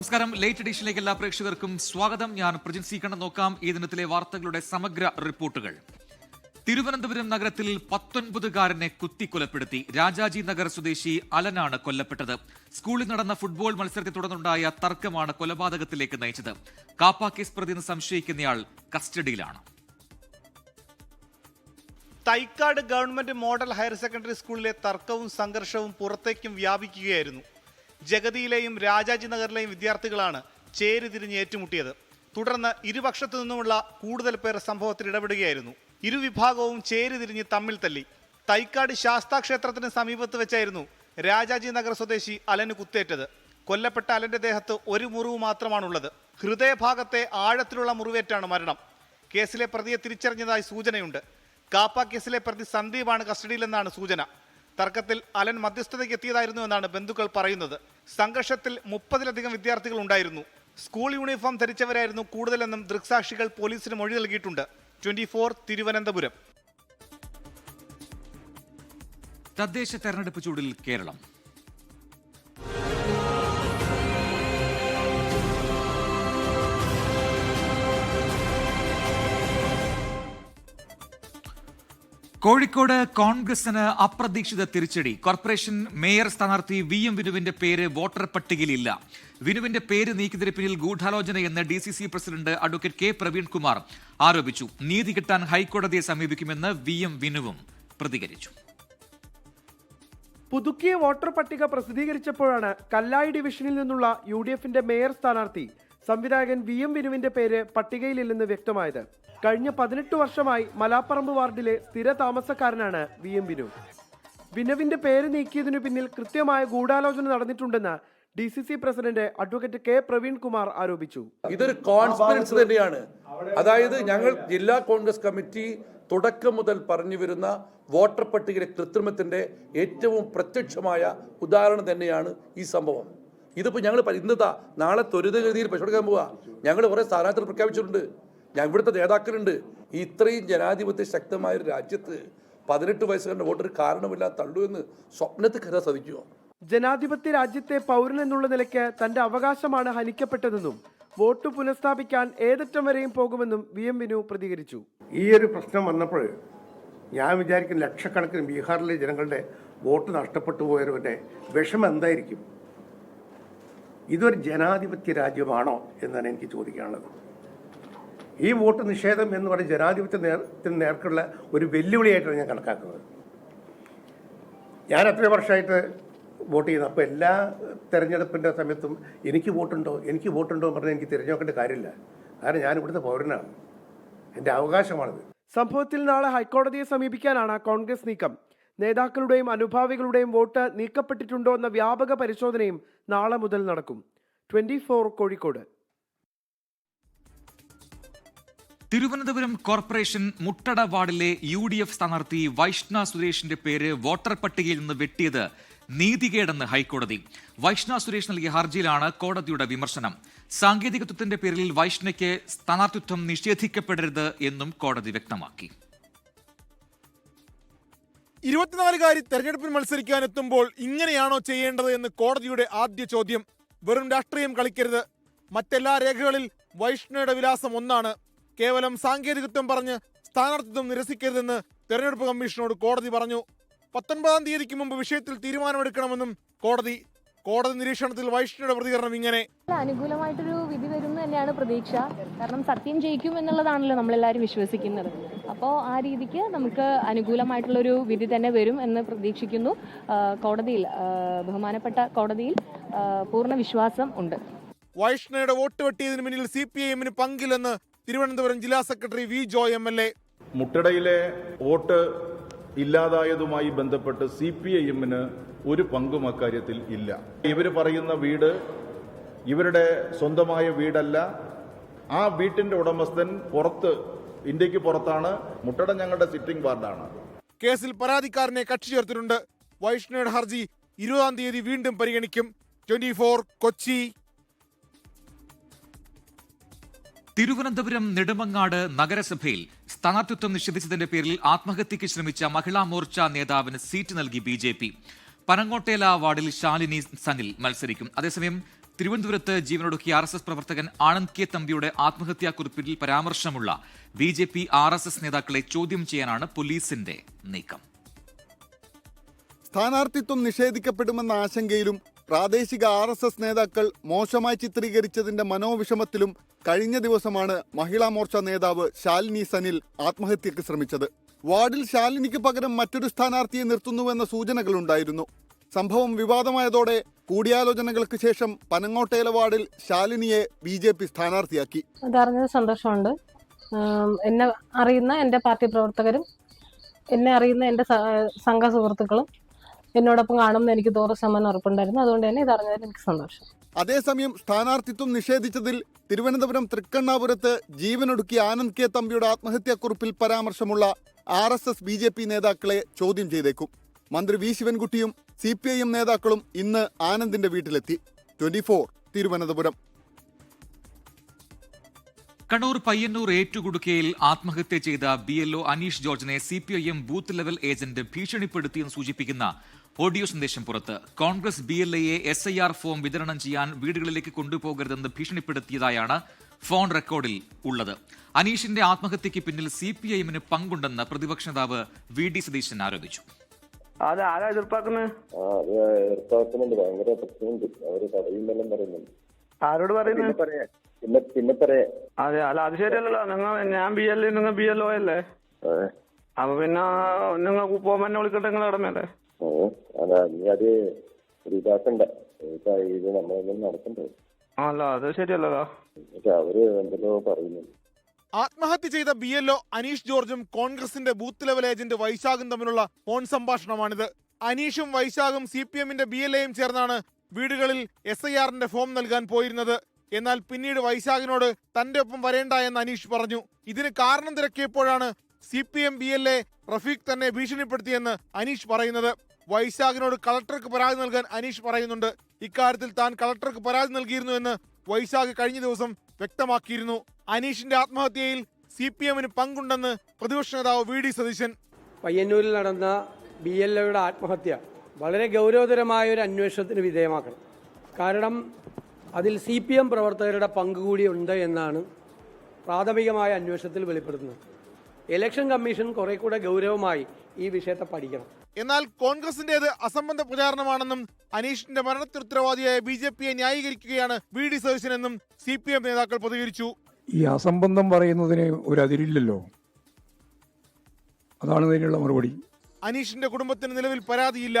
നമസ്കാരം. ലേറ്റ് എഡിഷനിലേക്ക് എല്ലാ പ്രേക്ഷകർക്കും സ്വാഗതം. ഞാൻ പ്രജിൻ സി കണ്ണൻ. നോക്കാം ഈ ദിനത്തിലെ വാർത്തകളുടെ സമഗ്ര റിപ്പോർട്ടുകൾ. തിരുവനന്തപുരം നഗരത്തിൽ 19-കാരനെ കുത്തിക്കൊലപ്പെടുത്തി. രാജാജി നഗർ സ്വദേശി അലനാണ് കൊല്ലപ്പെട്ടത്. സ്കൂളിൽ നടന്ന ഫുട്ബോൾ മത്സരത്തെ തുടർന്നുണ്ടായ തർക്കമാണ് കൊലപാതകത്തിലേക്ക് നയിച്ചത്. കാപ്പ കേസ് പ്രതിയെന്ന് സംശയിക്കുന്നയാൾ കസ്റ്റഡിയിലാണ്. Thycaud government model higher secondary സ്കൂളിലെ തർക്കവും സംഘർഷവും പുറത്തേക്കും വ്യാപിക്കുകയായിരുന്നു. ജഗതിയിലെയും രാജാജി നഗറിലെയും വിദ്യാർത്ഥികളാണ് ചേരിതിരിഞ്ഞ് ഏറ്റുമുട്ടിയത്. തുടർന്ന് ഇരുപക്ഷത്തു നിന്നുമുള്ള കൂടുതൽ പേർ സംഭവത്തിൽ ഇടപെടുകയായിരുന്നു. ഇരുവിഭാഗവും ചേരിതിരിഞ്ഞ് തമ്മിൽ തല്ലി. തൈക്കാട് ശാസ്താ ക്ഷേത്രത്തിന് സമീപത്ത് വെച്ചായിരുന്നു രാജാജി നഗർ സ്വദേശി അലന് കുത്തേറ്റത്. കൊല്ലപ്പെട്ട അലന്റെ ദേഹത്ത് ഒരു മുറിവ് മാത്രമാണുള്ളത്. ഹൃദയഭാഗത്തെ ആഴത്തിലുള്ള മുറിവേറ്റാണ് മരണം. കേസിലെ പ്രതിയെ തിരിച്ചറിഞ്ഞതായി സൂചനയുണ്ട്. കാപ്പ കേസിലെ പ്രതി സന്ദീപാണ് കസ്റ്റഡിയിലെന്നാണ് സൂചന. തർക്കത്തിൽ അലൻ മധ്യസ്ഥതയ്ക്ക് എത്തിയതായിരുന്നു എന്നാണ് ബന്ധുക്കൾ പറയുന്നത്. സംഘർഷത്തിൽ 30-ലധികം വിദ്യാർത്ഥികൾ ഉണ്ടായിരുന്നു. സ്കൂൾ യൂണിഫോം ധരിച്ചവരായിരുന്നു കൂടുതലെന്നും ദൃക്സാക്ഷികൾ പോലീസിന് മൊഴി നൽകിയിട്ടുണ്ട്. 24 തിരുവനന്തപുരം. തദ്ദേശ തെരഞ്ഞെടുപ്പ് ചൂടിൽ കേരളം. കോഴിക്കോട് കോൺഗ്രസിന് അപ്രതീക്ഷിത തിരിച്ചടി. കോർപ്പറേഷൻ മേയർ സ്ഥാനാർത്ഥി VM വിനുവിന്റെ പേര് വോട്ടർ പട്ടികയിലില്ല. വിനുവിന്റെ പേര് നീക്കിയതിന് പിന്നിൽ ഗൂഢാലോചനയെന്ന് DCC president advocate K Praveenkumar ആരോപിച്ചു. നീതി കിട്ടാൻ ഹൈക്കോടതിയെ സമീപിക്കുമെന്ന് VM വിനുവും പ്രതികരിച്ചു. പുതുക്കിയ വോട്ടർ പട്ടിക പ്രസിദ്ധീകരിച്ചപ്പോഴാണ് കല്ലായി ഡിവിഷനിൽ നിന്നുള്ള UDFന്റെ മേയർ സ്ഥാനാർത്ഥി സംവിധായകൻ VM വിനുവിന്റെ പേര് പട്ടികയിലില്ലെന്ന് വ്യക്തമായത്. കഴിഞ്ഞ 18 വർഷമായി മലാപ്പറമ്പ് വാർഡിലെ സ്ഥിര താമസക്കാരനാണ് VM വിനു. വിനുവിന്റെ പേര് നീക്കിയതിനു പിന്നിൽ കൃത്യമായ ഗൂഢാലോചന നടന്നിട്ടുണ്ടെന്ന് DCC president advocate K Praveenkumar ആരോപിച്ചു. ഇതൊരു കോൺസ്പിറൻസി തന്നെയാണ്. അതായത് ഞങ്ങൾ ജില്ലാ കോൺഗ്രസ് കമ്മിറ്റി തുടക്കം മുതൽ പറഞ്ഞു വരുന്ന വോട്ടർ പട്ടികയിലെ കൃത്രിമത്തിന്റെ ഏറ്റവും പ്രത്യക്ഷമായ ഉദാഹരണം തന്നെയാണ് ഈ സംഭവം. ഇതിപ്പോൾ ഞങ്ങൾ ഇന്നതാ നാളെ ത്വരിതഗതിയിൽ പരിശോധിക്കാൻ പോവുക. ഞങ്ങൾ കുറേ സ്ഥാനാർത്ഥികൾ പ്രഖ്യാപിച്ചിട്ടുണ്ട്. ഇവിടുത്തെ നേതാക്കളുണ്ട്. ഇത്രയും ജനാധിപത്യ ശക്തമായ ഒരു രാജ്യത്ത് 18 വയസ്സുകാരൻ്റെ വോട്ടൊരു കാരണമില്ലാതെ തള്ളൂ എന്ന് സ്വപ്നത്തിൽ കരുതാൻ സാധിക്കുമോ? ജനാധിപത്യ രാജ്യത്തെ പൗരൻ എന്നുള്ള നിലയ്ക്ക് തന്റെ അവകാശമാണ് ഹനിക്കപ്പെട്ടതെന്നും വോട്ട് പുനഃസ്ഥാപിക്കാൻ ഏതറ്റം വരെയും പോകുമെന്നും VM വിനു പ്രതികരിച്ചു. ഈ ഒരു പ്രശ്നം വന്നപ്പോൾ ഞാൻ വിചാരിക്കുന്ന ലക്ഷക്കണക്കിന് ബീഹാറിലെ ജനങ്ങളുടെ വോട്ട് നഷ്ടപ്പെട്ടു പോയവരുടെ വിഷമം എന്തായിരിക്കും? ഇതൊരു ജനാധിപത്യ രാജ്യമാണോ എന്നാണ് എനിക്ക് ചോദിക്കാനുള്ളത്. ഈ വോട്ട് നിഷേധം എന്ന് പറയുന്ന ജനാധിപത്യത്തിന് നേർക്കുള്ള ഒരു വെല്ലുവിളിയായിട്ടാണ് ഞാൻ കണക്കാക്കുന്നത്. ഞാൻ അത്രയും വർഷമായിട്ട് വോട്ട് ചെയ്യുന്നു. അപ്പോൾ എല്ലാ തെരഞ്ഞെടുപ്പിൻ്റെ സമയത്തും എനിക്ക് വോട്ടുണ്ടോ എന്ന് പറഞ്ഞാൽ എനിക്ക് തിരഞ്ഞെടുക്കേണ്ട കാര്യമില്ല. കാരണം ഞാൻ ഇവിടുത്തെ പൗരനാണ്, എൻ്റെ അവകാശമാണിത്. സംഭവത്തിൽ നാളെ ഹൈക്കോടതിയെ സമീപിക്കാനാണ് കോൺഗ്രസ് നീക്കം. നേതാക്കളുടെയും അനുഭാവികളുടെയും വോട്ട് നീക്കപ്പെട്ടിട്ടുണ്ടോ എന്ന വ്യാപക പരിശോധനയും നാളെ മുതൽ നടക്കും. 24 കോഴിക്കോട്. തിരുവനന്തപുരം കോർപ്പറേഷൻ മുട്ടട വാർഡിലെ UDF സ്ഥാനാർത്ഥി വൈഷ്ണ സുരേഷിന്റെ പേര് വോട്ടർ പട്ടികയിൽ നിന്ന് വെട്ടിയത് നീതികേടെന്ന് ഹൈക്കോടതി. വൈഷ്ണ സുരേഷ് നൽകിയ ഹർജിയിലാണ് കോടതിയുടെ വിമർശനം. സാങ്കേതികത്വത്തിന്റെ പേരിൽ വൈഷ്ണയ്ക്ക് സ്ഥാനാർത്ഥിത്വം നിഷേധിക്കപ്പെടരുത് എന്നും കോടതി വ്യക്തമാക്കി. 24-കാരി തെരഞ്ഞെടുപ്പിൽ മത്സരിക്കാനെത്തുമ്പോൾ ഇങ്ങനെയാണോ ചെയ്യേണ്ടത് എന്ന് കോടതിയുടെ ആദ്യ ചോദ്യം. വെറും രാഷ്ട്രീയം കളിക്കരുത്. മറ്റെല്ലാ രേഖകളിൽ വൈഷ്ണയുടെ വിലാസം ഒന്നാണ്. കേവലം സാങ്കേതികത്വം പറഞ്ഞ് സ്ഥാനാർത്ഥിത്വം നിരസിക്കരുതെന്ന് തെരഞ്ഞെടുപ്പ് കമ്മീഷനോട് കോടതി പറഞ്ഞു. 19-ാം തീയതിക്ക് മുമ്പ് വിഷയത്തിൽ തീരുമാനമെടുക്കണമെന്നും കോടതി നിരീക്ഷണത്തിൽ വൈഷ്ണയുടെ പ്രതികരണം ഇങ്ങനെ: അനുകൂലമായിട്ടൊരു വിധി വരും തന്നെയാണ് പ്രതീക്ഷ. കാരണം സത്യം ജയിക്കും എന്നുള്ളതാണല്ലോ നമ്മളെല്ലാവരും വിശ്വസിക്കുന്നത്. അപ്പോൾ ആ രീതിക്ക് നമുക്ക് അനുകൂലമായിട്ടുള്ളൊരു വിധി തന്നെ വരും എന്ന് പ്രതീക്ഷിക്കുന്നു. കോടതിയിൽ, ബഹുമാനപ്പെട്ട കോടതിയിൽ പൂർണ്ണ വിശ്വാസം ഉണ്ട്. വൈഷ്ണയുടെ വോട്ട് വെട്ടിയതിന് പിന്നിൽ CPIM-ന് പങ്കില്ലെന്ന് തിരുവനന്തപുരം ജില്ലാ സെക്രട്ടറി V. ജോയ് MLA. മുട്ടടയിലെ വോട്ട് ഇല്ലാതായതുമായി ബന്ധപ്പെട്ട് CPIM-ന് ഒരു പങ്കും അക്കാര്യത്തിൽ ഇല്ല. ഇവർ പറയുന്ന വീട് ഇവരുടെ സ്വന്തമായ വീടല്ല. ആ വീട്ടിന്റെ ഉടമസ്ഥൻ ഇന്ത്യക്ക് പുറത്താണ്. മുട്ടട ഞങ്ങളുടെ സിറ്റിംഗ് വാർഡാണ്. കേസിൽ പരാതിക്കാരനെ കക്ഷി ചേർത്തിട്ടുണ്ട്. വൈഷ്ണയുടെ ഹർജി 20-ാം തീയതി വീണ്ടും പരിഗണിക്കും. 24 കൊച്ചി. തിരുവനന്തപുരം നെടുമങ്ങാട് നഗരസഭയിൽ സ്ഥാനാർത്ഥിത്വം നിഷേധിച്ചതിന്റെ പേരിൽ ആത്മഹത്യയ്ക്ക് ശ്രമിച്ച മഹിളാ മോർച്ച നേതാവിന് സീറ്റ് നൽകി BJP. പനങ്ങോട്ടേല വാർഡിൽ ശാലിനി സനിൽ മത്സരിക്കും. അതേസമയം തിരുവനന്തപുരത്ത് ജീവനൊടുക്കിയ RSS പ്രവർത്തകൻ ആനന്ദ് കെ തമ്പിയുടെ ആത്മഹത്യാക്കുറിപ്പിൽ പരാമർശമുള്ള BJP RSS നേതാക്കളെ ചോദ്യം ചെയ്യാനാണ് പോലീസിന്റെ നീക്കം. സ്ഥാനാർത്ഥിത്വം നിഷേധിക്കപ്പെടുമെന്ന ആശങ്കയിലും പ്രാദേശിക RSS നേതാക്കൾ മോശമായി ചിത്രീകരിച്ചതിന്റെ മനോവിഷമത്തിലും കഴിഞ്ഞ ദിവസമാണ് മഹിളാ മോർച്ച നേതാവ് ശാലിനി സനിൽ ആത്മഹത്യക്ക് ശ്രമിച്ചത്. വാർഡിൽ ശാലിനിക്ക് പകരം മറ്റൊരു സ്ഥാനാർത്ഥിയെ നിർത്തുന്നുവെന്ന സൂചനകളുണ്ടായിരുന്നു. സംഭവം വിവാദമായതോടെ കൂടിയാലോചനകൾക്ക് ശേഷം പനങ്ങോട്ടേല വാർഡിൽ ശാലിനിയെ BJP സ്ഥാനാർത്ഥിയാക്കി. അതറിഞ്ഞത് സന്തോഷമുണ്ട്. എന്നെ അറിയുന്ന എൻ്റെ പാർട്ടി പ്രവർത്തകരും എന്നെ അറിയുന്ന എൻ്റെ സംഘ സുഹൃത്തുക്കളും എന്നോടൊപ്പം കാണുമെന്ന് എനിക്ക് 100% ഉറപ്പുണ്ടായിരുന്നു. അതുകൊണ്ട് തന്നെ ഇതറിഞ്ഞതിൽ എനിക്ക് സന്തോഷം. അതേസമയം സ്ഥാനാർത്ഥിത്വം നിഷേധിച്ചതിൽ തിരുവനന്തപുരം തൃക്കണ്ണാപുരത്ത് ജീവനൊടുക്കിയ ആനന്ദ് കെ തമ്പിയുടെ ആത്മഹത്യാക്കുറിപ്പിൽ പരാമർശമുള്ള RSS BJP നേതാക്കളെ ചോദ്യം ചെയ്തേക്കും. മന്ത്രി V ശിവൻകുട്ടിയും CPIM നേതാക്കളും ഇന്ന് ആനന്ദിന്റെ വീട്ടിലെത്തി. 24 തിരുവനന്തപുരം. കണ്ണൂർ പയ്യന്നൂർ ഏറ്റുകുടുക്കയിൽ ആത്മഹത്യ ചെയ്ത BLO അനീഷ് ജോർജിനെ CPIM ബൂത്ത് ലെവൽ ഏജന്റ് ഭീഷണിപ്പെടുത്തിയെന്ന് സൂചിപ്പിക്കുന്ന ഓഡിയോ സന്ദേശം പുറത്ത്. കോൺഗ്രസ് BLAയെ SIR ഫോം വിതരണം ചെയ്യാൻ വീടുകളിലേക്ക് കൊണ്ടുപോകരുതെന്ന് ഭീഷണിപ്പെടുത്തിയതായാണ് ഫോൺ റെക്കോർഡിൽ ഉള്ളത്. അനീഷിന്റെ ആത്മഹത്യയ്ക്ക് പിന്നിൽ CPIMന് പങ്കുണ്ടെന്ന് പ്രതിപക്ഷ നേതാവ് VD സതീശൻ ആരോപിച്ചു. ആരോട് പറയുന്നത്? പിന്നെ പറയാ. അതെ, അല്ല അത് ശരിയല്ലല്ലോ. ഞാൻ BLA, നിങ്ങൾ BLO അല്ലേ? അപ്പൊ പിന്നെ നിങ്ങൾ പോകുമ്പോ എന്നെ വിളിക്കട്ടെ, നിങ്ങൾ ഇടമല്ലേ? അല്ല അത് ശരിയല്ലല്ലോ. അവര് എന്തെല്ലോ പറയുന്നു. ആത്മഹത്യ ചെയ്ത BLO അനീഷ് ജോർജും കോൺഗ്രസിന്റെ ബൂത്ത് ലെവൽ ഏജന്റ് വൈശാഖും തമ്മിലുള്ള ഫോൺ സംഭാഷണമാണിത്. അനീഷും വൈശാഖും CPMന്റെ BLAയും ചേർന്നാണ് വീടുകളിൽ SIRന്റെ ഫോം നൽകാൻ പോയിരുന്നത്. എന്നാൽ പിന്നീട് വൈശാഖിനോട് തന്റെ ഒപ്പം വരേണ്ട എന്ന് അനീഷ് പറഞ്ഞു. ഇതിന് കാരണം തിരക്കിയപ്പോഴാണ് CPM BLA റഫീഖ് തന്നെ ഭീഷണിപ്പെടുത്തിയെന്ന് അനീഷ് പറയുന്നത്. വൈശാഖിനോട് കളക്ടർക്ക് പരാതി നൽകാൻ അനീഷ് പറയുന്നുണ്ട്. ഇക്കാര്യത്തിൽ താൻ കളക്ടർക്ക് പരാതി നൽകിയിരുന്നു എന്ന് വൈശാഖ് കഴിഞ്ഞ ദിവസം വ്യക്തമാക്കിയിരുന്നു. അനീഷിന്റെ ആത്മഹത്യയിൽ CPMന് പങ്കുണ്ടെന്ന് പ്രതിപക്ഷ നേതാവ് VD സതീശൻ. പയ്യന്നൂരിൽ നടന്ന BLOയുടെ ആത്മഹത്യ വളരെ ഗൗരവതരമായ ഒരു അന്വേഷണത്തിന് വിധേയമാക്കണം. കാരണം അതിൽ CPM പ്രവർത്തകരുടെ പങ്ക് കൂടി ഉണ്ട് എന്നാണ് പ്രാഥമികമായ അന്വേഷണത്തിൽ വെളിപ്പെടുത്തുന്നത്. ഇലക്ഷൻ കമ്മീഷൻ കുറെ കൂടെ ഗൗരവമായി ഈ വിഷയത്തെ പഠിക്കണം. എന്നാൽ കോൺഗ്രസിന്റേത് അസംബന്ധ പ്രചാരണമാണെന്നും അനീഷിന്റെ മരണത്തിന് ഉത്തരവാദിയായ BJPയെ ന്യായീകരിക്കുകയാണ് VD സതീശനെന്നും CPM നേതാക്കൾ പ്രതികരിച്ചു. ഈ അസംബന്ധം പറയുന്നതിന് ഒരു അതിരില്ലല്ലോ, അതാണ് ഇതിനുള്ള മറുപടി. അനീഷിന്റെ കുടുംബത്തിന് നിലവിൽ പരാതിയില്ല.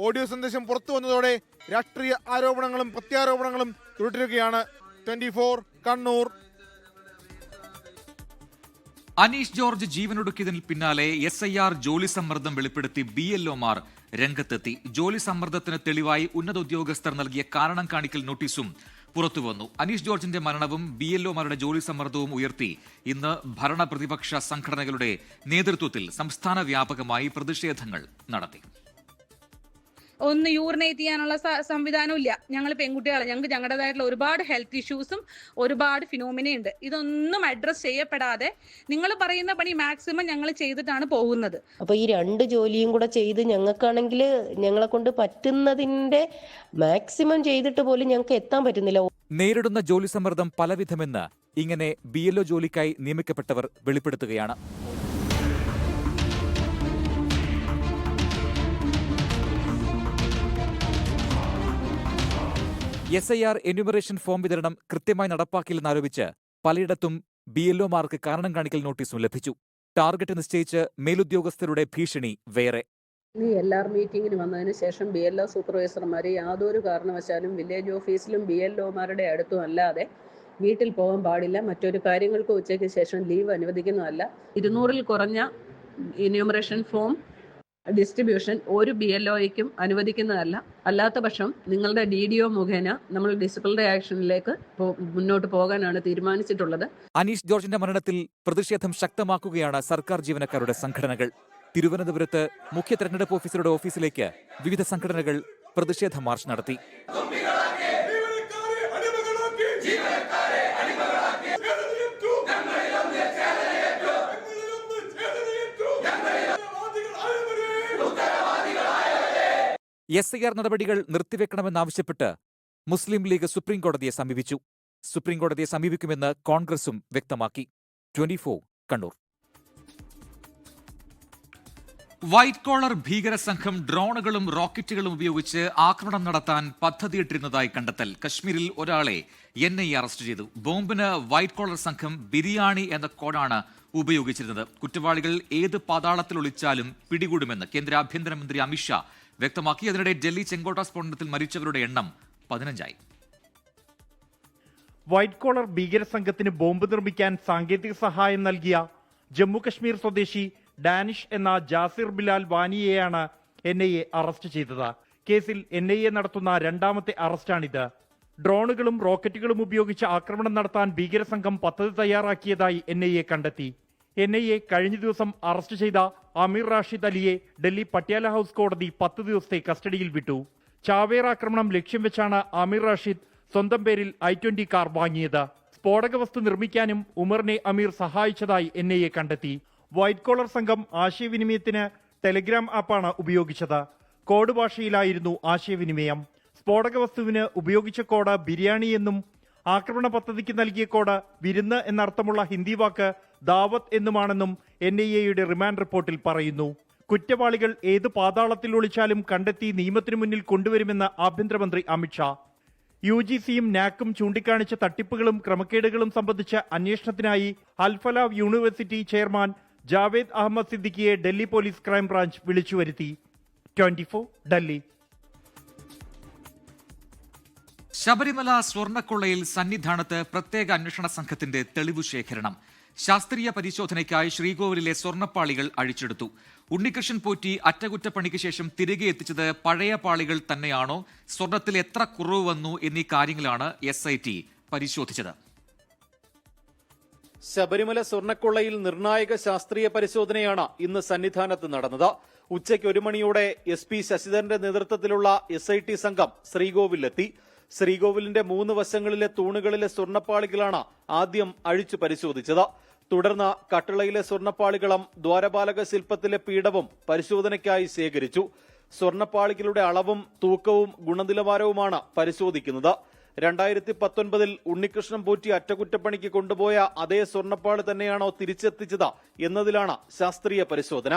ഓഡിയോ സന്ദേശം പുറത്തു വന്നതോടെ രാഷ്ട്രീയ ആരോപണങ്ങളും പ്രത്യാരോപണങ്ങളും തുടരുകയാണ്. 24 കണ്ണൂർ. അനീഷ് ജോർജ് ജീവനൊടുക്കിയതിന് പിന്നാലെ SIR ജോലി സമ്മർദ്ദം വെളിപ്പെടുത്തി BLOമാർ രംഗത്തെത്തി. ജോലി സമ്മർദ്ദത്തിന് തെളിവായി ഉന്നത ഉദ്യോഗസ്ഥർ നൽകിയ കാരണം കാണിക്കൽ നോട്ടീസും പുറത്തുവന്നു. അനീഷ് ജോർജിന്റെ മരണവും BLOമാരുടെ ജോലി സമ്മർദ്ദവും ഉയർത്തി ഇന്ന് ഭരണ പ്രതിപക്ഷ സംഘടനകളുടെ നേതൃത്വത്തിൽ സംസ്ഥാന വ്യാപകമായി പ്രതിഷേധങ്ങൾ നടത്തി. ഒന്ന് യൂറിനേറ്റ് ചെയ്യാനുള്ള സംവിധാനം ഇല്ല. ഞങ്ങൾ പെൺകുട്ടികളെ, ഞങ്ങൾക്ക് ഞങ്ങളുടേതായിട്ടുള്ള ഒരുപാട് ഹെൽത്ത് ഇഷ്യൂസും ഒരുപാട് ഫിനോമിനയുണ്ട്. ഇതൊന്നും അഡ്രസ് ചെയ്യപ്പെടാതെ നിങ്ങൾ പറയുന്ന പണി മാക്സിമം ഞങ്ങൾ ചെയ്തിട്ടാണ് പോകുന്നത്. അപ്പൊ ഈ 2 ജോലിയും കൂടെ ചെയ്ത് ഞങ്ങൾക്കാണെങ്കിൽ ഞങ്ങളെ കൊണ്ട് പറ്റുന്നതിന്റെ മാക്സിമം ചെയ്തിട്ട് പോലും ഞങ്ങൾക്ക് എത്താൻ പറ്റുന്നില്ല. നേരിടുന്ന ജോലി സമ്മർദ്ദം പലവിധമെന്ന് ഇങ്ങനെ BLO ജോലിക്കായി നിയമിക്കപ്പെട്ടവർ വെളിപ്പെടുത്തുകയാണ്. SIR എന്യൂമറേഷൻ ഫോം വിതരണം കൃത്യമായി നടപ്പാക്കില്ലെന്നാരോപിച്ച് പലയിടത്തും BLOമാർക്ക് കാരണം കാണിക്കൽ നോട്ടീസും ലഭിച്ചു. ടാർഗറ്റ് നിശ്ചയിച്ച് മേലുദ്യോഗസ്ഥരുടെ ഭീഷണി വേറെ. ഈ LR മീറ്റിംഗിന് വന്നതിന് ശേഷം BLO സൂപ്പർവൈസർമാർ യാതൊരു കാരണവശാലും വില്ലേജ് ഓഫീസിലും BLOമാരുടെ അടുത്തും അല്ലാതെ വീട്ടിൽ പോകാൻ പാടില്ല. മറ്റൊരു കാര്യങ്ങൾക്ക് ഉച്ചയ്ക്ക് ശേഷം ലീവ് അനുവദിക്കുന്നതല്ല. 200-ൽ കുറഞ്ഞ എന്യൂമറേഷൻ ഫോം ഡിസ്ട്രിബ്യൂഷൻ ഒരു BLOയ്ക്കും അനുവദിക്കുന്നതല്ല. അല്ലാത്ത പക്ഷം നിങ്ങളുടെ DDO മുഖേന നമ്മൾ ഡിസിപ്ലിനറി ആക്ഷനിലേക്ക് മുന്നോട്ട് പോകാനാണ് തീരുമാനിച്ചിട്ടുള്ളത്. അനീഷ് ജോർജിന്റെ മരണത്തിൽ പ്രതിഷേധം ശക്തമാക്കുകയാണ് സർക്കാർ ജീവനക്കാരുടെ സംഘടനകൾ. തിരുവനന്തപുരത്ത് മുഖ്യ തെരഞ്ഞെടുപ്പ് ഓഫീസറുടെ ഓഫീസിലേക്ക് വിവിധ സംഘടനകൾ പ്രതിഷേധ മാർച്ച് നടത്തി. SIR നടപടികൾ നിർത്തിവെക്കണമെന്നാവശ്യപ്പെട്ട് മുസ്ലിം ലീഗ് സുപ്രീംകോടതിയെ സമീപിച്ചു. സുപ്രീംകോടതിയെ സമീപിക്കുമെന്ന് കോൺഗ്രസും വ്യക്തമാക്കി. 24 കണ്ണൂർ. വൈറ്റ് കോളർ ഭീകര സംഘം ഡ്രോണുകളും റോക്കറ്റുകളും ഉപയോഗിച്ച് ആക്രമണം നടത്താൻ പദ്ധതിയിട്ടിരുന്നതായി കണ്ടെത്തൽ. കശ്മീരിൽ ഒരാളെ NIA അറസ്റ്റ് ചെയ്തു. ബോംബിന് വൈറ്റ് കോളർ സംഘം ബിരിയാണി എന്ന കോഡാണ് ഉപയോഗിച്ചിരുന്നത്. കുറ്റവാളികൾ ഏത് പാതാളത്തിൽ ഒളിച്ചാലും പിടികൂടുമെന്ന് കേന്ദ്ര ആഭ്യന്തരമന്ത്രി അമിത്ഷാ വ്യക്തമാക്കി. അതിനിടെ ഡൽഹി ചെങ്കോട്ട സ്ഫോടനത്തിൽ മരിച്ചവരുടെ എണ്ണം 15ആയി. വൈറ്റ് കോളർ ഭീകര സംഘത്തിന് ബോംബ് നിർമ്മിക്കാൻ സാങ്കേതിക സഹായം നൽകിയ ജമ്മു കശ്മീർ സ്വദേശി ഡാനിഷ് എന്ന ജാസിർ ബിലാൽ വാനിയെയാണ് NIA അറസ്റ്റ് ചെയ്തത്. കേസിൽ NIA നടത്തുന്ന രണ്ടാമത്തെ അറസ്റ്റാണിത്. ഡ്രോണുകളും റോക്കറ്റുകളും ഉപയോഗിച്ച് ആക്രമണം നടത്താൻ ഭീകര സംഘം പദ്ധതി തയ്യാറാക്കിയതായി NIA കണ്ടെത്തി. NIA കഴിഞ്ഞ ദിവസം അറസ്റ്റ് ചെയ്ത അമീർ റാഷിദ് അലിയെ ഡൽഹി പട്യാല ഹൌസ് കോടതി 10 ദിവസത്തെ കസ്റ്റഡിയിൽ വിട്ടു. ചാവേർ ആക്രമണം ലക്ഷ്യം വെച്ചാണ് അമീർ റാഷിദ് സ്വന്തം പേരിൽ I-20 കാർ വാങ്ങിയത്. സ്ഫോടക വസ്തു നിർമ്മിക്കാനും ഉമറിനെ അമീർ സഹായിച്ചതായി NIA കണ്ടെത്തി. വൈറ്റ് കോളർ സംഘം ആശയവിനിമയത്തിന് ടെലിഗ്രാം ആപ്പാണ് ഉപയോഗിച്ചത്. കോഡ് ഭാഷയിലായിരുന്നു ആശയവിനിമയം. സ്ഫോടക വസ്തുവിന് ഉപയോഗിച്ച കോഡ് ബിരിയാണി എന്നും ആക്രമണ പദ്ധതിക്ക് നൽകിയ കോഡ് വിരുന്ന് എന്നർത്ഥമുള്ള ഹിന്ദി വാക്ക് ദാവത്ത് എന്നുമാണെന്നും NIAയുടെ റിമാൻഡ് റിപ്പോർട്ടിൽ പറയുന്നു. കുറ്റവാളികൾ ഏത് പാതാളത്തിൽ ഒളിച്ചാലും കണ്ടെത്തി നിയമത്തിനു മുന്നിൽ കൊണ്ടുവരുമെന്ന് ആഭ്യന്തരമന്ത്രി അമിത്ഷാ. UGCയും NACും ചൂണ്ടിക്കാണിച്ച തട്ടിപ്പുകളും ക്രമക്കേടുകളും സംബന്ധിച്ച അന്വേഷണത്തിനായി അൽഫലാവ് യൂണിവേഴ്സിറ്റി ചെയർമാൻ ജാവേദ് അഹമ്മദ് സിദ്ദിഖിയെ ഡൽഹി പോലീസ് ക്രൈംബ്രാഞ്ച് വിളിച്ചുവരുത്തി. 24 ഡൽഹി. ശബരിമല സ്വർണ്ണക്കൊള്ളയിൽ സന്നിധാനത്ത് പ്രത്യേക അന്വേഷണ സംഘത്തിന്റെ തെളിവു ശേഖരണം. ശാസ്ത്രീയ പരിശോധനയ്ക്കായി ശ്രീകോവിലിലെ സ്വർണ്ണപ്പാളികൾ അഴിച്ചെടുത്തു. ഉണ്ണികൃഷ്ണൻ പോറ്റി അറ്റകുറ്റപ്പണിക്ക് ശേഷം തിരികെ എത്തിച്ചത് പഴയ പാളികൾ തന്നെയാണോ, സ്വർണ്ണത്തിൽ എത്ര കുറവ് വന്നു എന്നീ കാര്യങ്ങളാണ് SIT പരിശോധിച്ചത്. ശബരിമല സ്വർണ്ണക്കൊള്ളയിൽ നിർണായക ശാസ്ത്രീയ പരിശോധനയാണ് ഇന്ന് സന്നിധാനത്ത് നടന്നത്. ഉച്ചയ്ക്ക് 1 മണിയോടെ SP ശശിധരന്റെ നേതൃത്വത്തിലുള്ള SIT സംഘം ശ്രീകോവിലെത്തി. ശ്രീകോവിലിന്റെ 3 വശങ്ങളിലെ തൂണുകളിലെ സ്വർണ്ണപ്പാളികളാണ് ആദ്യം അഴിച്ചു പരിശോധിച്ചത്. തുടർന്ന് കട്ടളയിലെ സ്വർണ്ണപ്പാളികളും ദ്വാരപാലക ശില്പത്തിലെ പീഠവും പരിശോധനയ്ക്കായി ശേഖരിച്ചു. സ്വർണ്ണപ്പാളികളുടെ അളവും തൂക്കവും ഗുണനിലവാരവുമാണ് പരിശോധിക്കുന്നത്. 2019 ഉണ്ണികൃഷ്ണൻ പോറ്റി അറ്റകുറ്റപ്പണിക്ക് കൊണ്ടുപോയ അതേ സ്വർണ്ണപ്പാളി തന്നെയാണോ തിരിച്ചെത്തിച്ചത് എന്നതിലാണ് ശാസ്ത്രീയ പരിശോധന.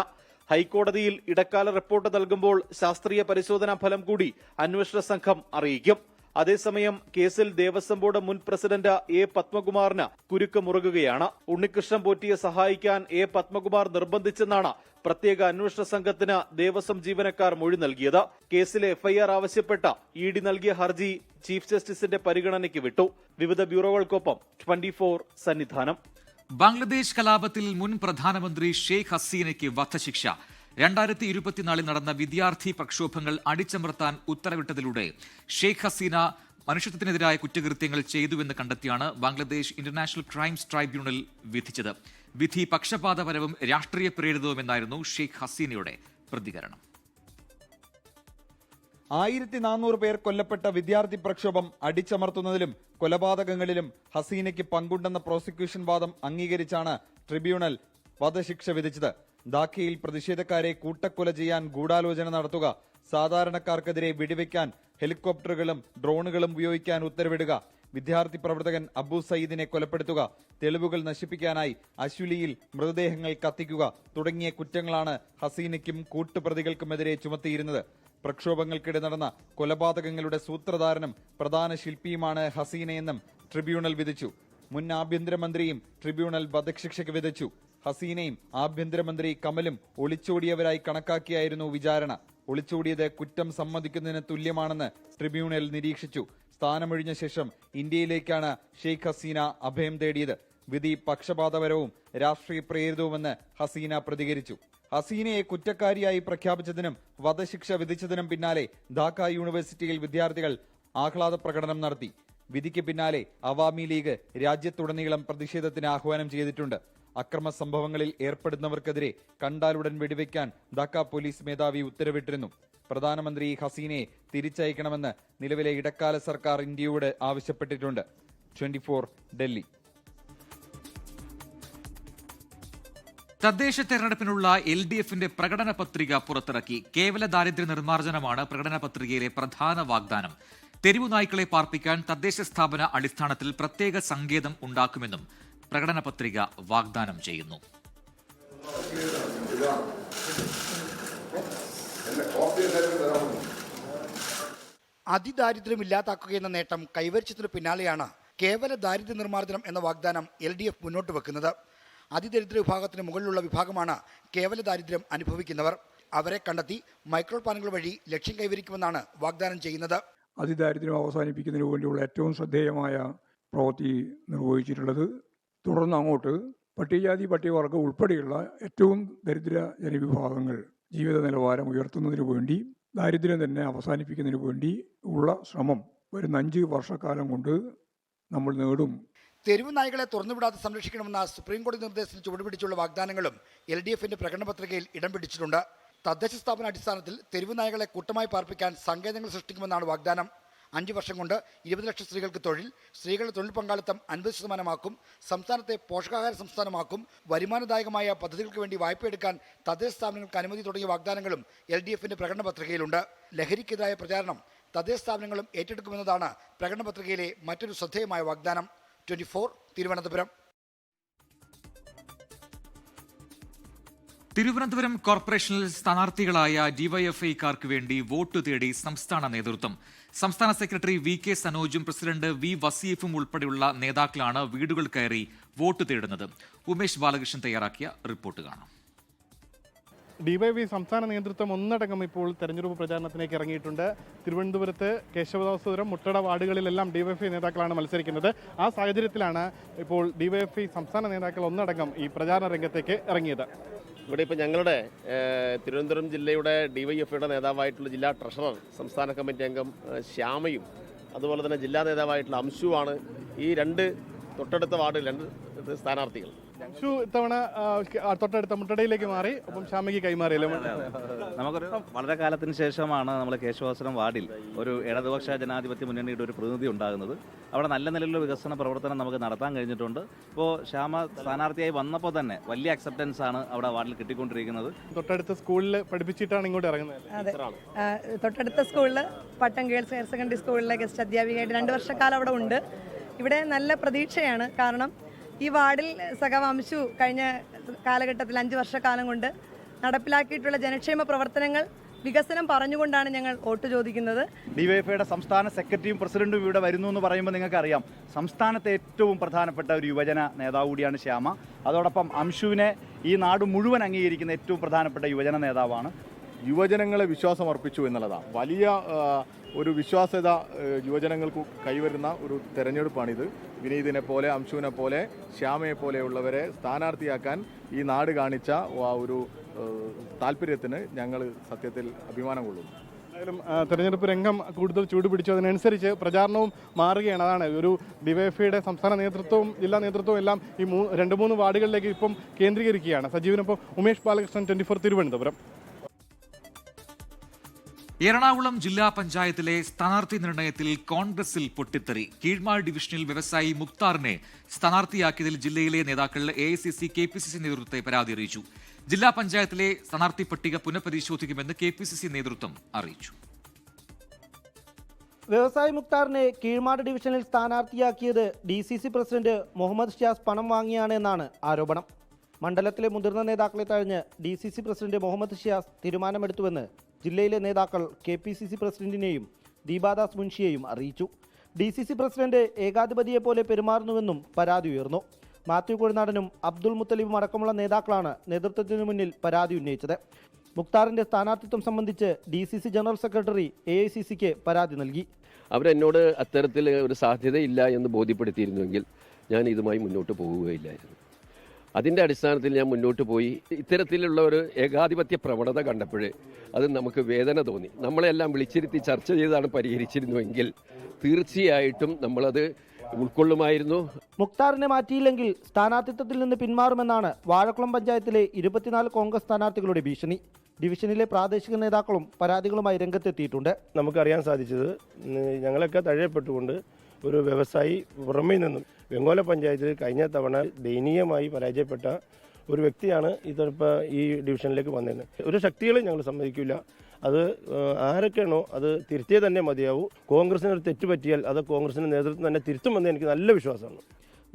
ഹൈക്കോടതിയിൽ ഇടക്കാല റിപ്പോർട്ട് നൽകുമ്പോൾ ശാസ്ത്രീയ പരിശോധനാ ഫലം കൂടി അന്വേഷണ സംഘം അറിയിക്കും. അതേസമയം കേസിൽ ദേവസ്വം ബോർഡ് മുൻ പ്രസിഡന്റ് A. പത്മകുമാറിന് കുരുക്ക് മുറുകുകയാണ്. ഉണ്ണികൃഷ്ണൻ പോറ്റിയെ സഹായിക്കാൻ A. പത്മകുമാർ നിർബന്ധിച്ചെന്നാണ് പ്രത്യേക അന്വേഷണ സംഘത്തിന് ദേവസ്വം ജീവനക്കാർ മൊഴി നൽകിയത്. കേസിലെ FIR ആവശ്യപ്പെട്ട ED നൽകിയ ഹർജി ചീഫ് ജസ്റ്റിസിന്റെ പരിഗണനയ്ക്ക് വിട്ടു. വിവിധ ബ്യൂറോകൾക്കൊപ്പം 24 സന്നിധാനം. ബംഗ്ലാദേശ് കലാപത്തിൽ മുൻ പ്രധാനമന്ത്രി ഷെയ്ഖ് ഹസീനയ്ക്ക് വധശിക്ഷ. 2024 നടന്ന വിദ്യാർത്ഥി പ്രക്ഷോഭങ്ങൾ അടിച്ചമർത്താൻ ഉത്തരവിട്ടതിലൂടെ ഷെയ്ഖ് ഹസീന മനുഷ്യത്വത്തിനെതിരായ കുറ്റകൃത്യങ്ങൾ ചെയ്തുവെന്ന് കണ്ടെത്തിയാണ് ബംഗ്ലാദേശ് ഇന്റർനാഷണൽ ക്രൈംസ് ട്രൈബ്യൂണൽ വിധിച്ചത്. വിധി പക്ഷപാതപരവും രാഷ്ട്രീയ പ്രേരിതവുമെന്നായിരുന്നു ഷെയ്ഖ് ഹസീനയുടെ പ്രതികരണം. 1400 പേർ കൊല്ലപ്പെട്ട വിദ്യാർത്ഥി പ്രക്ഷോഭം അടിച്ചമർത്തുന്നതിലും കൊലപാതകങ്ങളിലും ഹസീനയ്ക്ക് പങ്കുണ്ടെന്ന പ്രോസിക്യൂഷൻ വാദം അംഗീകരിച്ചാണ് ട്രിബ്യൂണൽ വധശിക്ഷ വിധിച്ചത്. ധാക്കയിൽ പ്രതിഷേധക്കാരെ കൂട്ടക്കൊല ചെയ്യാൻ ഗൂഢാലോചന നടത്തുക, സാധാരണക്കാർക്കെതിരെ വെടിവെക്കാൻ ഹെലികോപ്റ്ററുകളും ഡ്രോണുകളും ഉപയോഗിക്കാൻ ഉത്തരവിടുക, വിദ്യാർത്ഥി പ്രവർത്തകൻ അബു സയ്യിദിനെ കൊലപ്പെടുത്തുക, തെളിവുകൾ നശിപ്പിക്കാനായി അശ്വലിയിൽ മൃതദേഹങ്ങൾ കത്തിക്കുക തുടങ്ങിയ കുറ്റങ്ങളാണ് ഹസീനയ്ക്കും കൂട്ടുപ്രതികൾക്കുമെതിരെ ചുമത്തിയിരുന്നത്. പ്രക്ഷോഭങ്ങൾക്കിടെ നടന്ന കൊലപാതകങ്ങളുടെ സൂത്രധാരനും പ്രധാന ശില്പിയുമാണ് ഹസീനയെന്നും ട്രിബ്യൂണൽ വിധിച്ചു. മുൻ ആഭ്യന്തരമന്ത്രിയും ട്രിബ്യൂണൽ വധശിക്ഷയ്ക്ക് വിധിച്ചു. ഹസീനയും ആഭ്യന്തരമന്ത്രി കമലും ഒളിച്ചോടിയവരായി കണക്കാക്കിയായിരുന്നു വിചാരണ. ഒളിച്ചോടിയത് കുറ്റം സമ്മതിക്കുന്നതിന് തുല്യമാണെന്ന് ട്രിബ്യൂണൽ നിരീക്ഷിച്ചു. സ്ഥാനമൊഴിഞ്ഞ ശേഷം ഇന്ത്യയിലേക്കാണ് ഷെയ്ഖ് ഹസീന അഭയം തേടിയത്. വിധി പക്ഷപാതപരവും രാഷ്ട്രീയ പ്രേരിതവുമെന്ന് ഹസീന പ്രതികരിച്ചു. ഹസീനയെ കുറ്റക്കാരിയായി പ്രഖ്യാപിച്ചതിനും വധശിക്ഷ വിധിച്ചതിനും പിന്നാലെ ധാക്ക യൂണിവേഴ്സിറ്റിയിൽ വിദ്യാർത്ഥികൾ ആഹ്ലാദ പ്രകടനം നടത്തി. വിധിക്ക് പിന്നാലെ അവാമി ലീഗ് രാജ്യത്തുടനീളം പ്രതിഷേധത്തിന് ആഹ്വാനം ചെയ്തിട്ടുണ്ട്. അക്രമ സംഭവങ്ങളിൽ ഏർപ്പെടുന്നവർക്കെതിരെ കണ്ടാലുടൻ വെടിവെക്കാൻ ധാക്ക പോലീസ് മേധാവി ഉത്തരവിട്ടിരുന്നു. പ്രധാനമന്ത്രി ഹസീനയെ തിരിച്ചയക്കണമെന്ന് നിലവിലെ ഇടക്കാല സർക്കാർ ഇന്ത്യയോട് ആവശ്യപ്പെട്ടിട്ടുണ്ട്. 24 ഡൽഹി. തദ്ദേശ തെരഞ്ഞെടുപ്പിനുള്ള LDFന്റെ പ്രകടന പത്രിക പുറത്തിറക്കി. കേവല ദാരിദ്ര്യ നിർമ്മാർജ്ജനമാണ് പ്രകടന പത്രികയിലെ പ്രധാന വാഗ്ദാനം. തെരുവു നായ്ക്കളെ പാർപ്പിക്കാൻ തദ്ദേശ സ്ഥാപന അടിസ്ഥാനത്തിൽ പ്രത്യേക സങ്കേതം ഉണ്ടാക്കുമെന്നും പ്രകടന പത്രിക വാഗ്ദാനം ചെയ്യുന്നു. അതിദാരിദ്ര്യമില്ലാതാക്കുകയെന്ന നേട്ടം കൈവരിച്ചതിനു പിന്നാലെയാണ് കേവല ദാരിദ്ര്യ നിർമ്മാർജ്ജനം എന്ന വാഗ്ദാനം LDF മുന്നോട്ട് വെക്കുന്നത്. അതിദരിദ്ര വിഭാഗത്തിന് മുകളിലുള്ള വിഭാഗമാണ് കേവല ദാരിദ്ര്യം അനുഭവിക്കുന്നവർ. അവരെ കണ്ടെത്തി മൈക്രോ പ്ലാനുകൾ വഴി ലക്ഷ്യം കൈവരിക്കുമെന്നാണ് വാഗ്ദാനം ചെയ്യുന്നത്. അതിദാരിദ്ര്യം അവസാനിപ്പിക്കുന്നതിന് വേണ്ടിയുള്ള ഏറ്റവും ശ്രദ്ധേയമായ പ്രവൃത്തി നിർവഹിച്ചിട്ടുള്ളത്. തുടർന്ന് അങ്ങോട്ട് പട്ടികജാതി പട്ടികവർഗം ഉൾപ്പെടെയുള്ള ഏറ്റവും ദരിദ്ര ജനവിഭാഗങ്ങൾ ജീവിത നിലവാരം ഉയർത്തുന്നതിന് വേണ്ടി, ദാരിദ്ര്യം തന്നെ അവസാനിപ്പിക്കുന്നതിന് വേണ്ടി ഉള്ള ശ്രമം വരുന്ന 5 വർഷക്കാലം കൊണ്ട് നമ്മൾ നേടും. തെരുവ് നായ്ക്കളെ തുറന്നുവിടാതെ സംരക്ഷിക്കണമെന്ന സുപ്രീംകോടതി നിർദ്ദേശത്തിന് ചുവടുപിടിച്ചുള്ള വാഗ്ദാനങ്ങളും LDFന്റെ പ്രകടന പത്രികയിൽ ഇടം പിടിച്ചിട്ടുണ്ട്. തദ്ദേശ സ്ഥാപന അടിസ്ഥാനത്തിൽ തെരുവ് നായകളെ കൂട്ടമായി പാർപ്പിക്കാൻ സങ്കേതങ്ങൾ സൃഷ്ടിക്കുമെന്നാണ് വാഗ്ദാനം. 5 വർഷം കൊണ്ട് 20 ലക്ഷം സ്ത്രീകൾക്ക് തൊഴിൽ, സ്ത്രീകളുടെ തൊഴിൽ പങ്കാളിത്തം 50% സംസ്ഥാനത്തെ പോഷകാഹാര സംസ്ഥാനമാക്കും, വരുമാനദായകമായ പദ്ധതികൾക്ക് വേണ്ടി വായ്പയെടുക്കാൻ തദ്ദേശ സ്ഥാപനങ്ങൾക്ക് അനുമതി തുടങ്ങിയ വാഗ്ദാനങ്ങളും LDFന്റെ പ്രകടന പത്രികയിലുണ്ട്. ലഹരിക്കെതിരായ പ്രചാരണം തദ്ദേശ സ്ഥാപനങ്ങളും ഏറ്റെടുക്കുമെന്നതാണ് പ്രകടന പത്രികയിലെ മറ്റൊരു ശ്രദ്ധേയമായ വാഗ്ദാനം. 24 തിരുവനന്തപുരം. തിരുവനന്തപുരം കോർപ്പറേഷനിൽ സ്ഥാനാർത്ഥികളായ ഡിവൈഎഫ്ഐക്കാർക്ക് വേണ്ടി വോട്ട് തേടി സംസ്ഥാന നേതൃത്വം. സംസ്ഥാന സെക്രട്ടറി VK സനോജും പ്രസിഡന്റ് V വസീഫും ഉൾപ്പെടെയുള്ള നേതാക്കളാണ് വീടുകൾ കയറി വോട്ട് തേടുന്നത്. ഉമേഷ് ബാലകൃഷ്ണൻ തയ്യാറാക്കിയ റിപ്പോർട്ട് കാണാം. ഡിവൈഎഫ്ഐ സംസ്ഥാന നേതൃത്വം ഒന്നടങ്കം ഇപ്പോൾ തെരഞ്ഞെടുപ്പ് പ്രചാരണത്തിലേക്ക് ഇറങ്ങിയിട്ടുണ്ട്. തിരുവനന്തപുരത്ത് കേശവദാസപുരം, മുട്ടട വാർഡുകളിലെല്ലാം ഡിവൈഎഫ്ഐ നേതാക്കളാണ് മത്സരിക്കുന്നത്. ആ സാഹചര്യത്തിലാണ് ഇപ്പോൾ ഡിവൈഎഫ്ഐ സംസ്ഥാന നേതാക്കൾ ഒന്നടങ്കം ഈ പ്രചാരണ രംഗത്തേക്ക് ഇറങ്ങിയത്. ഇവിടെ ഇപ്പോൾ ഞങ്ങളുടെ തിരുവനന്തപുരം ജില്ലയുടെ ഡിവൈഎഫ്ഐയുടെ നേതാവായിട്ടുള്ള ജില്ലാ ട്രഷറർ, സംസ്ഥാന കമ്മിറ്റി അംഗം ശ്യാമയും അതുപോലെ തന്നെ ജില്ലാ നേതാവായിട്ടുള്ള അംശുവാണ് ഈ 2 തൊട്ടടുത്ത വാർഡിൽ 2 സ്ഥാനാർത്ഥികൾ. അംശു ഇത്തവണ തൊട്ടടുത്ത മുട്ടടയിലേക്ക് മാറി, ഒപ്പം ശ്യാമയ്ക്ക് കൈമാറിയല്ലോ. നമുക്കൊരു വളരെ കാലത്തിന് ശേഷമാണ് നമ്മൾ കേശവാസനം വാർഡിൽ ഒരു ഇടതുപക്ഷ ജനാധിപത്യ മുന്നണിയുടെ ഒരു പ്രതിനിധി ഉണ്ടാകുന്നത്. അവിടെ നല്ല നിലയിലുള്ള വികസന പ്രവർത്തനം നമുക്ക് നടത്താൻ കഴിഞ്ഞിട്ടുണ്ട്. ഇപ്പോൾ ശ്യാമ സ്ഥാനാർത്ഥിയായി വന്നപ്പോൾ തന്നെ വലിയ അക്സെപ്റ്റൻസ് ആണ് അവിടെ വാർഡിൽ കിട്ടിക്കൊണ്ടിരിക്കുന്നത്. തൊട്ടടുത്ത സ്കൂളിൽ പഠിപ്പിച്ചിട്ടാണ് ഇങ്ങോട്ട് ഇറങ്ങുന്നത്. അതെ, തൊട്ടടുത്ത സ്കൂളിൽ പട്ടം ഗേൾസ് ഹയർ സെക്കൻഡറി സ്കൂളിലെ ഗസ്റ്റ് അധ്യാപികയായിട്ട് 2 വർഷക്കാലം അവിടെ ഉണ്ട്. ഇവിടെ നല്ല പ്രതീക്ഷയാണ്. കാരണം ഈ വാർഡിൽ സഖാവ് അംശു കഴിഞ്ഞ കാലഘട്ടത്തിൽ 5 വർഷക്കാലം കൊണ്ട് നടപ്പിലാക്കിയിട്ടുള്ള ജനക്ഷേമ പ്രവർത്തനങ്ങൾ, വികസനം പറഞ്ഞുകൊണ്ടാണ് ഞങ്ങൾ വോട്ട് ചോദിക്കുന്നത്. ഡിവൈഎഫ്ഐയുടെ സംസ്ഥാന സെക്രട്ടറിയും പ്രസിഡന്റും ഇവിടെ വരുന്നു എന്ന് പറയുമ്പോൾ നിങ്ങൾക്കറിയാം, സംസ്ഥാനത്തെ ഏറ്റവും പ്രധാനപ്പെട്ട ഒരു യുവജന നേതാവ് കൂടിയാണ് ശ്യാമ. അതോടൊപ്പം അംശുവിനെ ഈ നാട് മുഴുവൻ അംഗീകരിക്കുന്ന ഏറ്റവും പ്രധാനപ്പെട്ട യുവജന നേതാവാണ്. യുവജനങ്ങളെ വിശ്വാസം അർപ്പിച്ചു എന്നുള്ളതാണ് വലിയ ഒരു വിശ്വാസ്യത യുവജനങ്ങൾക്ക് കൈവരുന്ന ഒരു തെരഞ്ഞെടുപ്പാണിത്. വിനീതിനെ പോലെ, അംശുവിനെ പോലെ, ശ്യാമയെ പോലെയുള്ളവരെ സ്ഥാനാർത്ഥിയാക്കാൻ ഈ നാട് കാണിച്ച ഒരു താല്പര്യത്തിന് ഞങ്ങൾ സത്യത്തിൽ അഭിമാനം കൊള്ളുന്നു. എന്തായാലും തെരഞ്ഞെടുപ്പ് രംഗം കൂടുതൽ ചൂടുപിടിച്ചു. അതിനനുസരിച്ച് പ്രചാരണവും മാറുകയാണ്. അതാണ് ഒരു ഡിവൈഎഫ്ഐയുടെ സംസ്ഥാന നേതൃത്വവും ജില്ലാ നേതൃത്വവും എല്ലാം ഈ 2-3 വാർഡുകളിലേക്ക് ഇപ്പം കേന്ദ്രീകരിക്കുകയാണ്. സജീവനൊപ്പം ഉമേഷ് ബാലകൃഷ്ണൻ, 24 തിരുവനന്തപുരം. എറണാകുളം ജില്ലാ പഞ്ചായത്തിലെ സ്ഥാനാർത്ഥി നിർണയത്തിൽ കോൺഗ്രസിൽ പൊട്ടിത്തെറി. കീഴ്മാൾ ഡിവിഷനിൽ വ്യവസായി മുക്താറിനെ സ്ഥാനാർത്ഥിയാക്കിയതിൽ ജില്ലയിലെ നേതാക്കൾ AICC KPCC നേതൃത്വത്തെ പരാതി അറിയിച്ചു. ജില്ലാ പഞ്ചായത്തിലെ സ്ഥാനാർത്ഥി പട്ടിക പുനഃപരിശോധിക്കുമെന്ന് KPCC നേതൃത്വം അറിയിച്ചു. വ്യവസായി മുക്താറിനെ കീഴ്മാട് ഡിവിഷനിൽ സ്ഥാനാർത്ഥിയാക്കിയത് DCC പ്രസിഡന്റ് മുഹമ്മദ് ഷിയാസ് പണം വാങ്ങിയാണ് എന്നാണ് ആരോപണം. മണ്ഡലത്തിലെ മുതിർന്ന നേതാക്കളെ തഴഞ്ഞ് DCC പ്രസിഡന്റ് മുഹമ്മദ് ഷിയാസ് തീരുമാനമെടുത്തുവെന്ന് ജില്ലയിലെ നേതാക്കൾ KPCC പ്രസിഡന്റിനെയും ദീപാദാസ് മുൻഷിയെയും അറിയിച്ചു. DCC പ്രസിഡന്റ് ഏകാധിപതിയെപ്പോലെ പെരുമാറുന്നുവെന്നും പരാതി ഉയർന്നു. മാത്യു കൊഴുനാടനും അബ്ദുൾ മുത്തലിബും അടക്കമുള്ള നേതാക്കളാണ് നേതൃത്വത്തിനു മുന്നിൽ പരാതി ഉന്നയിച്ചത്. മുക്താറിന്റെ സ്ഥാനാർത്ഥിത്വം സംബന്ധിച്ച് DCC ജനറൽ സെക്രട്ടറി AICCക്ക് പരാതി നൽകി. അവരെന്നോട് അത്തരത്തിൽ ഒരു സാധ്യതയില്ല എന്ന് ബോധ്യപ്പെടുത്തിയിരുന്നുവെങ്കിൽ ഞാൻ ഇതുമായി മുന്നോട്ട് പോകുകയില്ലായിരുന്നു. അതിൻ്റെ അടിസ്ഥാനത്തിൽ ഞാൻ മുന്നോട്ട് പോയി. ഇത്തരത്തിലുള്ള ഒരു ഏകാധിപത്യ പ്രവണത കണ്ടപ്പോൾ അത് നമുക്ക് വേദന തോന്നി. നമ്മളെല്ലാം വിളിച്ചിരുത്തി ചർച്ച ചെയ്താണ് പരിഹരിച്ചിരുന്നുവെങ്കിൽ തീർച്ചയായിട്ടും നമ്മളത് ഉൾക്കൊള്ളുമായിരുന്നു. മുക്താറിനെ മാറ്റിയില്ലെങ്കിൽ സ്ഥാനാർത്ഥിത്വത്തിൽ നിന്ന് പിന്മാറുമെന്നാണ് വാഴക്കുളം പഞ്ചായത്തിലെ 24 കോൺഗ്രസ് സ്ഥാനാർത്ഥികളുടെ ഭീഷണി. ഡിവിഷനിലെ പ്രാദേശിക നേതാക്കളും പരാതികളുമായി രംഗത്തെത്തിയിട്ടുണ്ട്. നമുക്കറിയാൻ സാധിച്ചത് ഞങ്ങളൊക്കെ തഴയപ്പെട്ടുകൊണ്ട് ഒരു വ്യവസായി പുറമേ നിന്നും വെങ്ങോല പഞ്ചായത്തിൽ കഴിഞ്ഞ തവണ ദയനീയമായി പരാജയപ്പെട്ട ഒരു വ്യക്തിയാണ് ഇതിപ്പോൾ ഈ ഡിവിഷനിലേക്ക് വന്നിരുന്നത്. ഒരു ശക്തികളും ഞങ്ങൾ സമ്മതിക്കില്ല. അത് ആരൊക്കെയാണോ അത് തിരുത്തിയേ തന്നെ മതിയാവൂ. കോൺഗ്രസിന് ഒരു തെറ്റ് പറ്റിയാൽ അത് കോൺഗ്രസിൻ്റെ നേതൃത്വം തന്നെ തിരുത്തുമെന്ന് എനിക്ക് നല്ല വിശ്വാസമാണ്.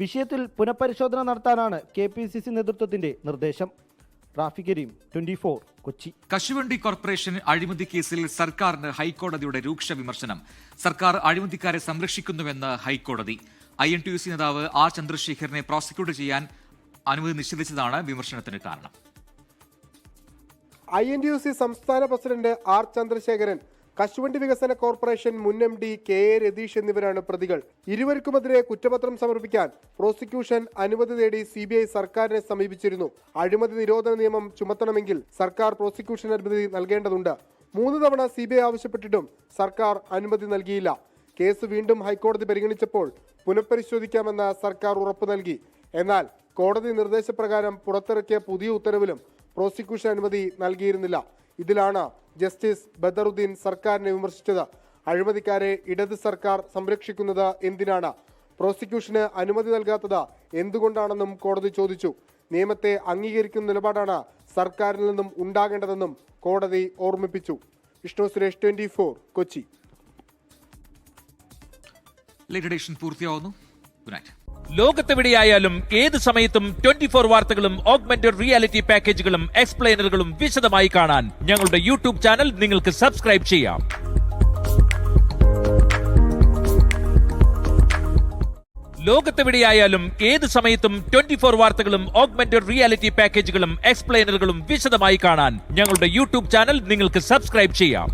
വിഷയത്തിൽ പുനഃപരിശോധന നടത്താനാണ് KPCC നേതൃത്വത്തിന്റെ നിർദ്ദേശം. റാഫി കരീം, 24 കൊച്ചി. കശുവണ്ടി കോർപ്പറേഷൻ അഴിമതി കേസിൽ സർക്കാരിന് ഹൈക്കോടതിയുടെ രൂക്ഷ വിമർശനം. സർക്കാർ അഴിമതിക്കാരെ സംരക്ഷിക്കുന്നുവെന്ന് ഹൈക്കോടതി. INTUC നേതാവ് R ചന്ദ്രശേഖരനെ പ്രോസിക്യൂട്ട് ചെയ്യാൻ അനുമതി നിഷേധിച്ചതാണ് വിമർശനത്തിന് കാരണം. INTUC സംസ്ഥാന പ്രസിഡന്റ് R ചന്ദ്രശേഖരൻ, കശുവണ്ടി വികസന കോർപ്പറേഷൻ മുൻ MD KA രതീഷ് എന്നിവരാണ് പ്രതികൾ. ഇരുവർക്കുമെതിരെ കുറ്റപത്രം സമർപ്പിക്കാൻ പ്രോസിക്യൂഷൻ അനുമതി തേടി CBI സർക്കാരിനെ സമീപിച്ചിരുന്നു. അഴിമതി നിരോധന നിയമം ചുമത്തണമെങ്കിൽ സർക്കാർ പ്രോസിക്യൂഷൻ അനുമതി നൽകേണ്ടതുണ്ട്. 3 തവണ CBI ആവശ്യപ്പെട്ടിട്ടും സർക്കാർ അനുമതി നൽകിയില്ല. കേസ് വീണ്ടും ഹൈക്കോടതി പരിഗണിച്ചപ്പോൾ പുനഃപരിശോധിക്കാമെന്ന് സർക്കാർ ഉറപ്പു നൽകി. എന്നാൽ കോടതി നിർദ്ദേശപ്രകാരം പുറത്തിറക്കിയ പുതിയ ഉത്തരവിലും പ്രോസിക്യൂഷൻ അനുമതി നൽകിയിരുന്നില്ല. ഇതിലാണ് ജസ്റ്റിസ് ബദറുദ്ദീൻ സർക്കാരിനെ വിമർശിച്ചത്. അഴിമതിക്കാരെ ഇടത് സർക്കാർ സംരക്ഷിക്കുന്നത് എന്തിനാണ്? പ്രോസിക്യൂഷന് അനുമതി നൽകാത്തത് എന്തുകൊണ്ടാണെന്നും കോടതി ചോദിച്ചു. നിയമത്തെ അംഗീകരിക്കുന്ന നിലപാടാണ് സർക്കാരിൽ നിന്നും ഉണ്ടാകേണ്ടതെന്നും കോടതി ഓർമ്മിപ്പിച്ചു. വിഷ്ണു സുരേഷ്, 24 കൊച്ചി. ലേറ്റ് എഡിഷൻ പൂർത്തിയാവുന്നു. Good night. ലോകത്തെവിടെയായാലും ഏത് സമയത്തും 24 വാർത്തകളും ഓഗ്മെന്റഡ് റിയാലിറ്റി പാക്കേജുകളും എക്സ്പ്ലെയിനറുകളും വിശദമായി കാണാൻ ഞങ്ങളുടെ യൂട്യൂബ് ചാനൽ നിങ്ങൾക്ക് സബ്സ്ക്രൈബ് ചെയ്യാം. ലോകത്തെവിടെയായാലും ഏത് സമയത്തും 24 വാർത്തകളും ഓഗ്മെന്റഡ് റിയാലിറ്റി പാക്കേജുകളും എക്സ്പ്ലെയിനറുകളും വിശദമായി കാണാൻ ഞങ്ങളുടെ യൂട്യൂബ് ചാനൽ നിങ്ങൾക്ക് സബ്സ്ക്രൈബ് ചെയ്യാം.